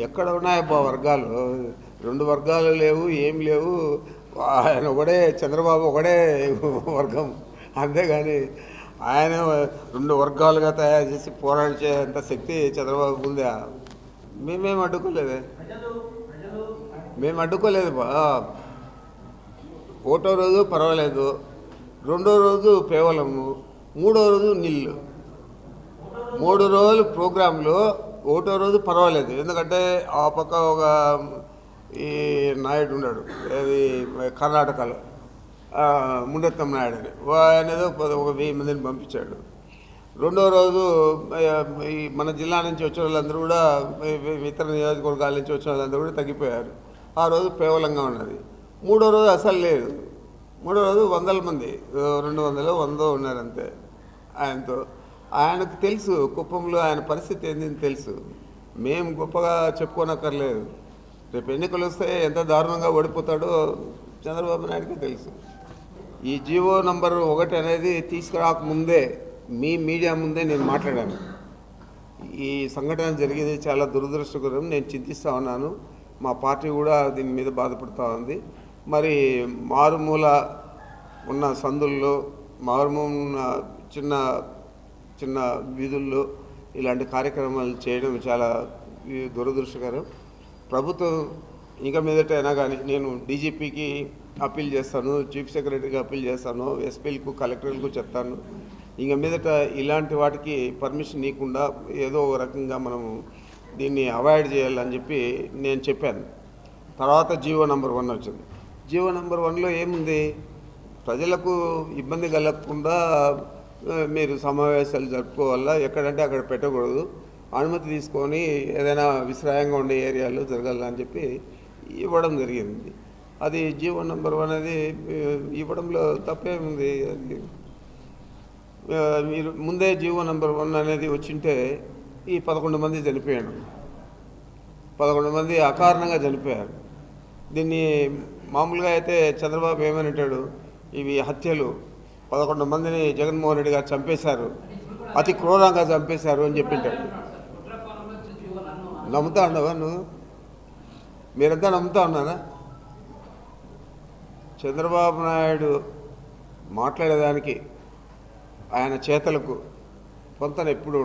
ఎక్కడ ఉన్నాయబ్బా వర్గాలు? రెండు వర్గాలు లేవు, ఏం లేవు. ఆయన ఒకడే, చంద్రబాబు ఒకడే వర్గం. అంతేగాని ఆయన రెండు వర్గాలుగా తయారు చేసి పోరాడించేంత శక్తి చంద్రబాబు ఉందా? మేమేం అడ్డుకోలేదే, మేము అడ్డుకోలేదు బా. ఒకటో రోజు పర్వాలేదు, రెండో రోజు కేవలము, మూడో రోజు నిల్లు. 3 రోజులు ప్రోగ్రాంలో ఒకటో రోజు పర్వాలేదు, ఎందుకంటే ఆ పక్క ఒక ఈ నాయుడు ఉన్నాడు, అది కర్ణాటకలో ముండెత్తం నాయుడు అని, ఆయన ఏదో ఒక 1000 మందిని పంపించాడు. రెండో రోజు ఈ మన జిల్లా నుంచి వచ్చిన వాళ్ళందరూ కూడా, ఇతర నియోజకవర్గాల నుంచి వచ్చిన వాళ్ళందరూ కూడా తగ్గిపోయారు. ఆ రోజు కేవలంగా ఉన్నది. మూడో రోజు అసలు లేదు. మూడో రోజు 100 మంది, 200 100 ఉన్నారంతే ఆయనతో. ఆయనకు తెలుసు కుప్పంలో ఆయన పరిస్థితి ఏందని తెలుసు. మేము గొప్పగా చెప్పుకోనక్కర్లేదు. రేపు ఎన్నికలు వస్తే ఎంత దారుణంగా ఓడిపోతాడో చంద్రబాబు నాయుడుకి తెలుసు. ఈ జీవో నంబర్ 1 అనేది తీసుకురాకముందే మీ మీడియా ముందే నేను మాట్లాడాను. ఈ సంఘటన జరిగేది చాలా దురదృష్టకరం, నేను చింతిస్తూ ఉన్నాను. మా పార్టీ కూడా దీని మీద బాధపడుతూ ఉంది. మరి మారుమూల ఉన్న సందుల్లో, మారుమూల చిన్న చిన్న వీధుల్లో ఇలాంటి కార్యక్రమాలు చేయడం చాలా దురదృష్టకరం. ప్రభుత్వం ఇంకా మీదటైనా కానీ, నేను డీజీపీకి అప్పీల్ చేస్తాను, చీఫ్ సెక్రటరీకి అప్పీల్ చేస్తాను, ఎస్పీలకు, కలెక్టర్లకు చెప్తాను. ఇంకా మీదట ఇలాంటి వాటికి పర్మిషన్ ఇవ్వకుండా ఏదో ఒక రకంగా మనం దీన్ని అవాయిడ్ చేయాలని చెప్పి నేను చెప్పాను. తర్వాత జీవో నంబర్ 1 వచ్చింది. జీవో నంబర్ 1లో ఏముంది? ప్రజలకు ఇబ్బంది కలగకుండా మీరు సమావేశాలు జరుపుకోవాలా, ఎక్కడంటే అక్కడ పెట్టకూడదు, అనుమతి తీసుకొని ఏదైనా విశ్రాయంగా ఉండే ఏరియాలో జరగాలని చెప్పి ఇవ్వడం జరిగింది. అది జీవో నంబర్ 1 అనేది ఇవ్వడంలో తప్పేముంది? అది మీరు ముందే జీవో నంబర్ 1 అనేది వచ్చింటే ఈ 11 మంది చనిపోయాడు, 11 మంది అకారణంగా చనిపోయారు. దీన్ని మామూలుగా అయితే చంద్రబాబు ఏమనంటాడు, ఇవి హత్యలు, 11 మందిని జగన్మోహన్ రెడ్డి గారు చంపేశారు, అతి క్రూరంగా చంపేశారు అని చెప్పింటాడు. నమ్ముతా ఉండవా నువ్వు? మీరంతా నమ్ముతా ఉన్నారా? చంద్రబాబు నాయుడు మాట్లాడేదానికి ఆయన చేతలకు పొంతన ఎప్పుడు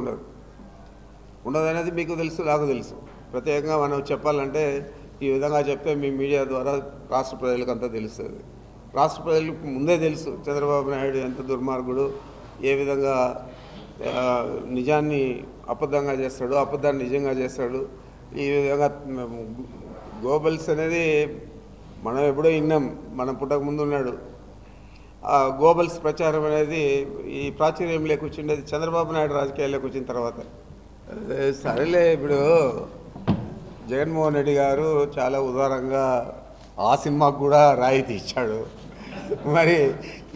ఉండదనేది మీకు తెలుసు, నాకు తెలుసు. ప్రత్యేకంగా మనం చెప్పాలంటే ఈ విధంగా చెప్తే మీ మీడియా ద్వారా రాష్ట్ర ప్రజలకు అంతా తెలుస్తుంది. రాష్ట్ర ప్రజలకు ముందే తెలుసు చంద్రబాబు నాయుడు ఎంత దుర్మార్గుడు, ఏ విధంగా నిజాన్ని అబద్ధంగా చేస్తాడు, అబద్ధాన్ని నిజంగా చేస్తాడు. ఈ విధంగా గోబల్స్ అనేది మనం ఎప్పుడో విన్నాం, మనం పుట్టకముందు ఉన్నాడు. ఆ గోబల్స్ ప్రచారం అనేది ఈ ప్రాచుర్యం లేకొచ్చిండేది చంద్రబాబు నాయుడు రాజకీయాల్లోకి వచ్చిన తర్వాత. సరేలే, ఇప్పుడు జగన్మోహన్ రెడ్డి గారు చాలా ఉదారంగా ఆ సినిమాకు కూడా రాయితీ ఇచ్చాడు. మరి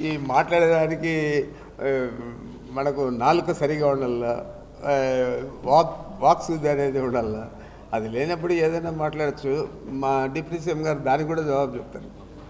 ఈ మాట్లాడేదానికి మనకు నాలుక సరిగా ఉండాల, వాక్ శుద్ధి అనేది ఉండాల. అది లేనప్పుడు ఏదైనా మాట్లాడచ్చు. మా డిప్యూటీ సీఎం గారు దానికి కూడా జవాబు చెప్తారు.